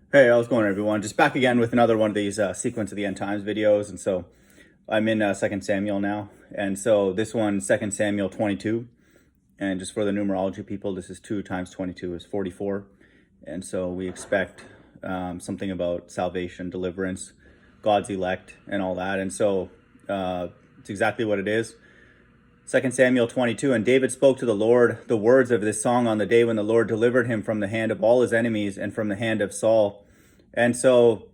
Hey, how's it going, everyone? Just back again with another one of these sequence of the end times videos. And so I'm in 2 Samuel now. And so this one, 2 Samuel 22. And just for the numerology people, this is 2 times 22 is 44. And so we expect something about salvation, deliverance, God's elect, and all that. And so it's exactly what it is. 2 Samuel 22, and David spoke to the Lord the words of this song on the day when the Lord delivered him from the hand of all his enemies and from the hand of Saul. And so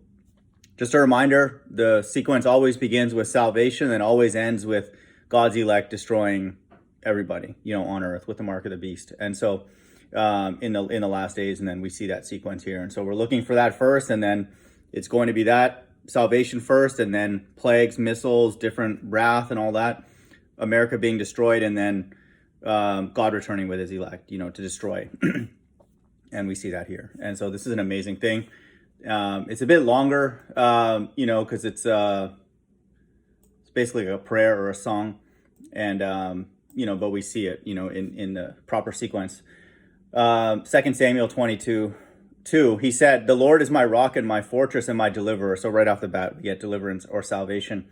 just a reminder, the sequence always begins with salvation and always ends with God's elect destroying everybody, on earth with the mark of the beast. And so in the last days, and then we see that sequence here. And so we're looking for that first, and then it's going to be that salvation first, and then plagues, missiles, different wrath and all that. America being destroyed, and then God returning with his elect, to destroy. And we see that here. And so this is an amazing thing. It's a bit longer, because it's basically a prayer or a song. And, but we see it, in the proper sequence. 2 Samuel 22:2, he said, "The Lord is my rock and my fortress and my deliverer." So right off the bat, we get deliverance or salvation.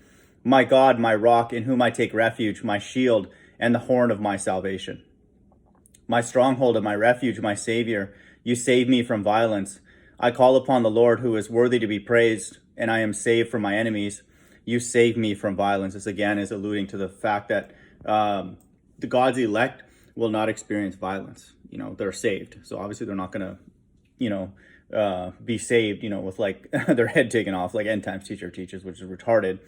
"My God, my rock, in whom I take refuge, my shield, and the horn of my salvation. My stronghold and my refuge, my Savior, you save me from violence. I call upon the Lord, who is worthy to be praised, and I am saved from my enemies. You save me from violence." This again is alluding to the fact that the God's elect will not experience violence. They're saved. So obviously they're not going to, be saved, with like their head taken off, like end times teacher teaches, which is retarded.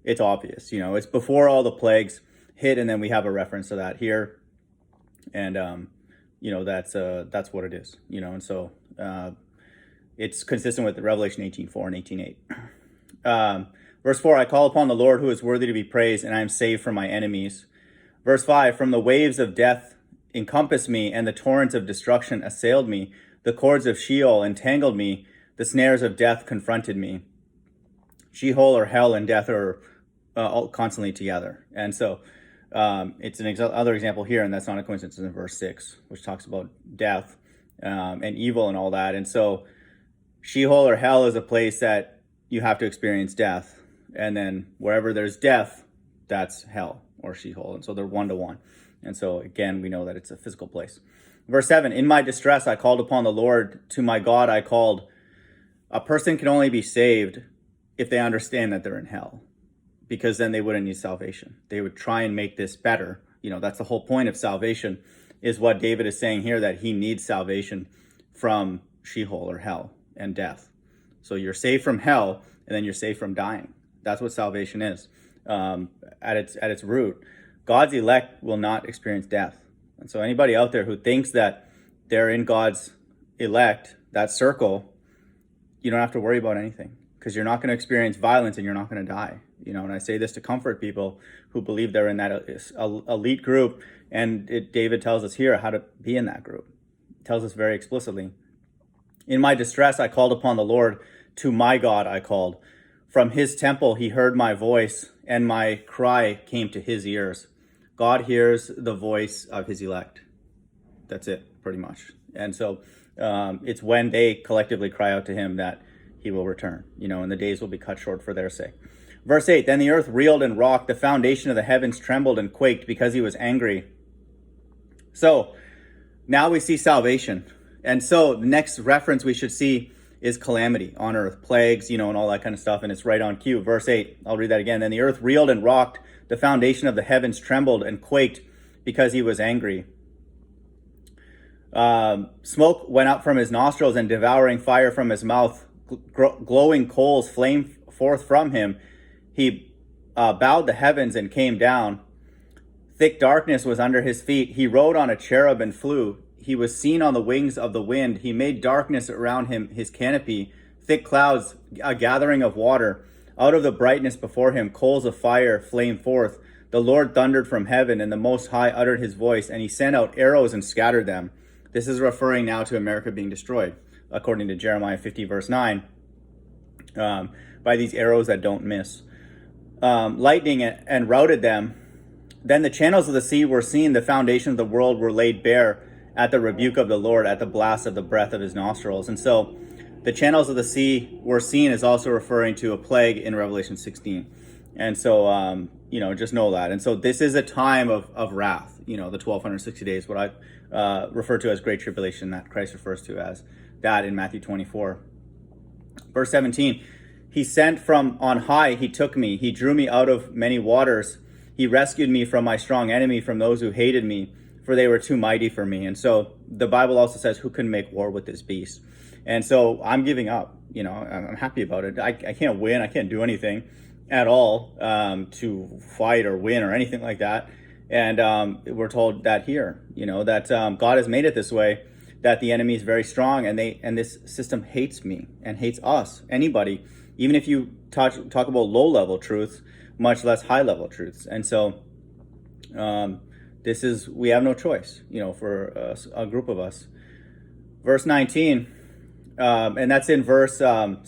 It's obvious, it's before all the plagues hit, and then we have a reference to that here, and that's what it is, and so it's consistent with Revelation 18:4 and 18:8. Verse 4, "I call upon the Lord, who is worthy to be praised, and I am saved from my enemies." Verse 5, "From the waves of death encompassed me, and the torrents of destruction assailed me. The cords of Sheol entangled me. The snares of death confronted me." Sheol or hell and death are all constantly together. And so it's another example here, and that's not a coincidence, in verse 6, which talks about death and evil and all that. And so Sheol or hell is a place that you have to experience death. And then wherever there's death, that's hell or Sheol. And so they're one-to-one. And so again, we know that it's a physical place. Verse 7, "In my distress, I called upon the Lord. To my God, I called." A person can only be saved if they understand that they're in hell, because then they wouldn't need salvation. They would try and make this better. That's the whole point of salvation, is what David is saying here, that he needs salvation from Sheol or hell and death. So you're saved from hell, and then you're saved from dying. That's what salvation is. At its root, God's elect will not experience death. And so anybody out there who thinks that they're in God's elect, that circle, you don't have to worry about anything, because you're not going to experience violence and you're not going to die. And I say this to comfort people who believe they're in that elite group. And David tells us here how to be in that group. He tells us very explicitly, "In my distress, I called upon the Lord. To my God, I called. From his temple, he heard my voice, and my cry came to his ears." God hears the voice of his elect. That's it, pretty much. And so it's when they collectively cry out to him that he will return, and the days will be cut short for their sake. Verse 8, "Then the earth reeled and rocked, the foundation of the heavens trembled and quaked, because he was angry." So now we see salvation. And so the next reference we should see is calamity on earth, plagues, and all that kind of stuff. And it's right on cue. Verse 8, I'll read that again. "Then the earth reeled and rocked, the foundation of the heavens trembled and quaked, because he was angry. Smoke went up from his nostrils, and devouring fire from his mouth. Glowing coals flamed forth from him. He bowed the heavens and came down. Thick darkness was under his feet. He rode on a cherub and flew. He was seen on the wings of the wind. He made darkness around him his canopy. Thick clouds, a gathering of water. Out of the brightness before him, coals of fire flamed forth. The Lord thundered from heaven, and the Most High uttered his voice, and he sent out arrows and scattered them." This is referring now to America being destroyed, according to Jeremiah 50, verse 9, by these arrows that don't miss. Lightning and routed them. "Then the channels of the sea were seen. The foundations of the world were laid bare at the rebuke of the Lord, at the blast of the breath of his nostrils." And so The channels of the sea were seen is also referring to a plague in Revelation 16. And so, just know that. And so this is a time of wrath, the 1260 days, what I refer to as Great Tribulation, that Christ refers to as that in Matthew 24. Verse 17, he sent from on high, he took me, he drew me out of many waters. He rescued me from my strong enemy, from those who hated me, for they were too mighty for me. And so the Bible also says, who can make war with this beast? And so I'm giving up, I'm happy about it. I can't win. I can't do anything at all to fight or win or anything like that. And we're told that here, that God has made it this way, that the enemy is very strong, and this system hates me and hates us, anybody, even if you talk about low-level truths, much less high-level truths. And so we have no choice, for a group of us. Verse 19, and that's in verse 18,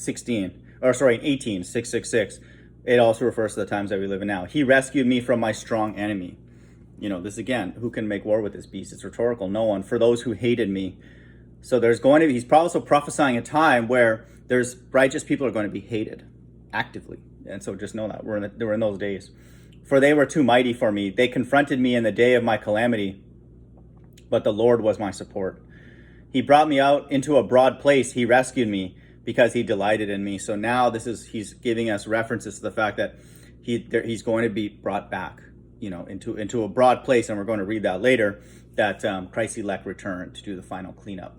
666. It also refers to the times that we live in now. He rescued me from my strong enemy. This again, who can make war with this beast? It's rhetorical. No one. For those who hated me. So he's also prophesying a time where there's righteous people are going to be hated actively. And so just know that we're in those days. For they were too mighty for me. They confronted me in the day of my calamity, but the Lord was my support. He brought me out into a broad place. He rescued me because he delighted in me. So now he's giving us references to the fact that he's going to be brought back, into a broad place. And we're going to read that later, that Christ's elect return to do the final cleanup.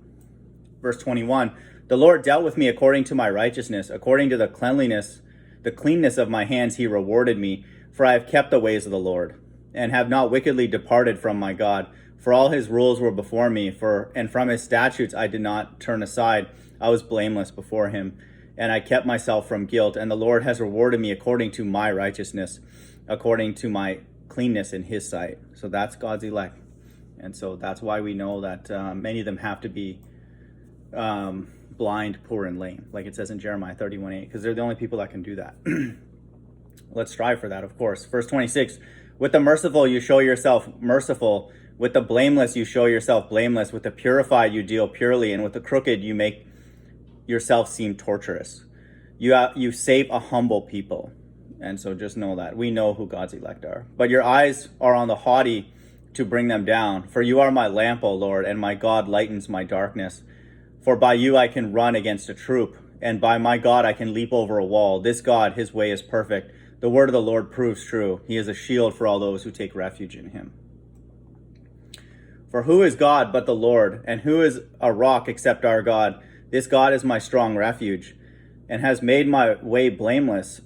Verse 21, the Lord dealt with me according to my righteousness, according to the cleanness of my hands he rewarded me, for I have kept the ways of the Lord, and have not wickedly departed from my God. For all his rules were before me, and from his statutes I did not turn aside. I was blameless before him, and I kept myself from guilt. And the Lord has rewarded me according to my righteousness, according to my cleanness in his sight. So that's God's elect. And so that's why we know that many of them have to be blind, poor, and lame, like it says in Jeremiah 31:8, because they're the only people that can do that. Let's strive for that, of course. Verse 26, with the merciful you show yourself merciful, with the blameless you show yourself blameless, with the purified you deal purely, and with the crooked you make yourself seem torturous. You save a humble people. And so just know that. We know who God's elect are. But your eyes are on the haughty to bring them down. For you are my lamp, O Lord, and my God lightens my darkness. For by you I can run against a troop, and by my God I can leap over a wall. This God, his way is perfect. The word of the Lord proves true. He is a shield for all those who take refuge in him. For who is God but the Lord, and who is a rock except our God? This God is my strong refuge, and has made my way blameless.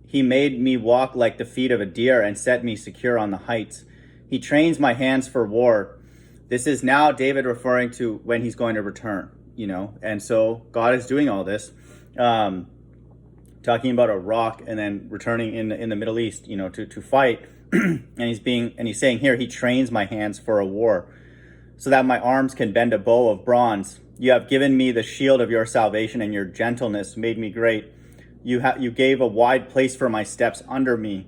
He made me walk like the feet of a deer, and set me secure on the heights. He trains my hands for war. This is now David referring to when he's going to return, and so God is doing all this, talking about a rock and then returning in the Middle East, to fight. and he's saying here, he trains my hands for a war, so that my arms can bend a bow of bronze. You have given me the shield of your salvation, and your gentleness made me great. You gave a wide place for my steps under me,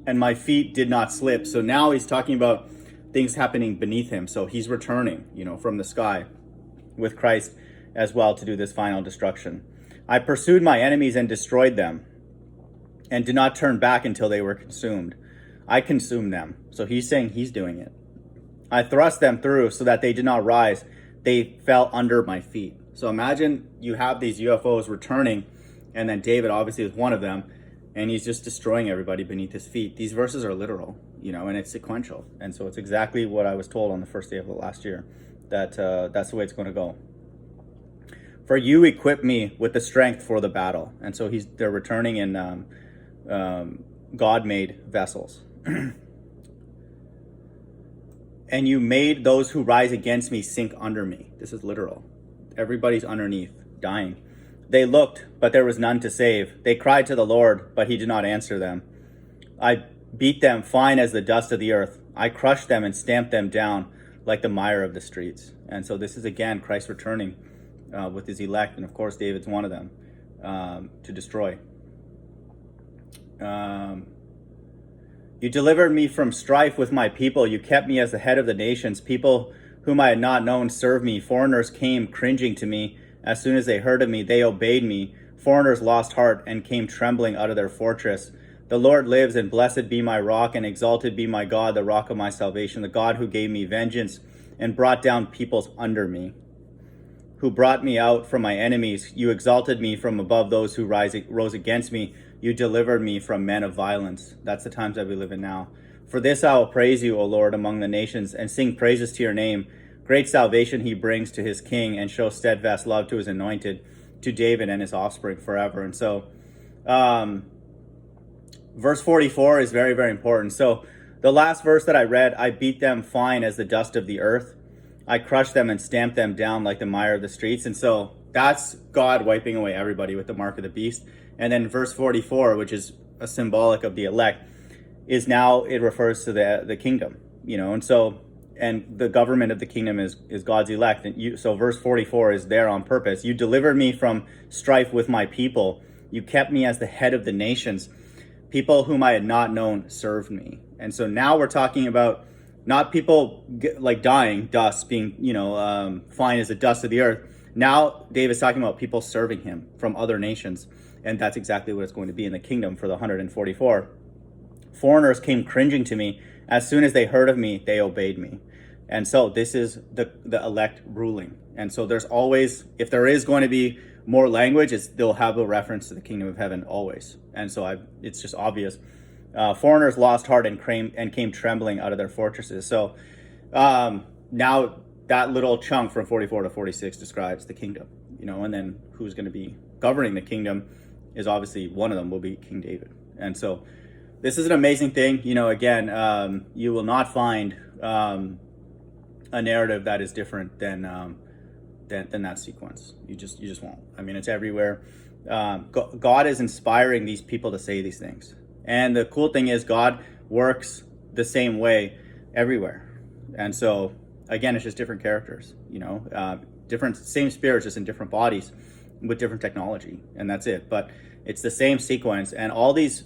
and my feet did not slip. So now he's talking about things happening beneath him. So he's returning, from the sky with Christ as well to do this final destruction. I pursued my enemies and destroyed them, and did not turn back until they were consumed. I consumed them. So he's saying he's doing it. I thrust them through so that they did not rise. They fell under my feet. So imagine you have these UFOs returning, and then David obviously is one of them, and he's just destroying everybody beneath his feet. These verses are literal, and it's sequential. And so it's exactly what I was told on the first day of the last year, that that's the way it's going to go. For you equip me with the strength for the battle. And so they're returning in God-made vessels. And you made those who rise against me sink under me. This is literal. Everybody's underneath, dying. They looked, but there was none to save. They cried to the Lord, but he did not answer them. I beat them fine as the dust of the earth. I crushed them and stamped them down like the mire of the streets. And so this is again Christ returning with his elect, and of course David's one of them, to destroy. You delivered me from strife with my people. You kept me as the head of the nations. People whom I had not known served me. Foreigners came cringing to me. As soon as they heard of me, they obeyed me. Foreigners lost heart and came trembling out of their fortress. The Lord lives, and blessed be my rock, and exalted be my God, the rock of my salvation, the God who gave me vengeance and brought down peoples under me, who brought me out from my enemies. You exalted me from above those who rose against me. You delivered me from men of violence. That's the times that we live in now. For this I will praise you, O Lord, among the nations, and sing praises to your name. Great salvation he brings to his king, and shows steadfast love to his anointed, to David and his offspring forever. And so, verse 44 is very, very important. So the last verse that I read, I beat them fine as the dust of the earth. I crushed them and stamped them down like the mire of the streets. And so that's God wiping away everybody with the mark of the beast. And then verse 44, which is a symbolic of the elect, is now, it refers to the kingdom, and so, and the government of the kingdom is God's elect. And so verse 44 is there on purpose. You delivered me from strife with my people. You kept me as the head of the nations. People whom I had not known served me. And so now we're talking about not people like dying, dust, being, fine as the dust of the earth. Now David's talking about people serving him from other nations. And that's exactly what it's going to be in the kingdom for the 144. Foreigners came cringing to me. As soon as they heard of me, they obeyed me. And so this is the elect ruling. And so there's always, if there is going to be more language, they'll have a reference to the kingdom of heaven always. And so it's just obvious. Foreigners lost heart and came trembling out of their fortresses. So now that little chunk from 44 to 46 describes the kingdom, and then who's going to be governing the kingdom is obviously one of them will be King David. And so this is an amazing thing. Again, you will not find a narrative that is different than that sequence. You just won't. I mean, it's everywhere. God is inspiring these people to say these things. And the cool thing is God works the same way everywhere. And so, again, it's just different characters, different, same spirits, just in different bodies with different technology. And that's it. But it's the same sequence. And all these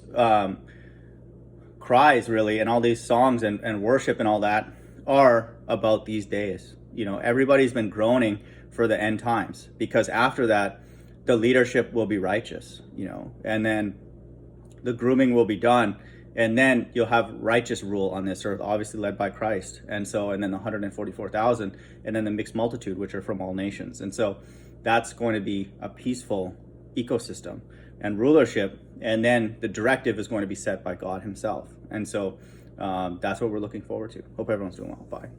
cries, really, and all these songs and worship and all that are about these days. Everybody's been groaning for the end times, because after that, the leadership will be righteous, and then the grooming will be done, and then you'll have righteous rule on this earth, obviously led by Christ. And so, and then the 144,000, and then the mixed multitude, which are from all nations. And so that's going to be a peaceful ecosystem and rulership. And then the directive is going to be set by God himself. And so that's what we're looking forward to. Hope everyone's doing well. Bye.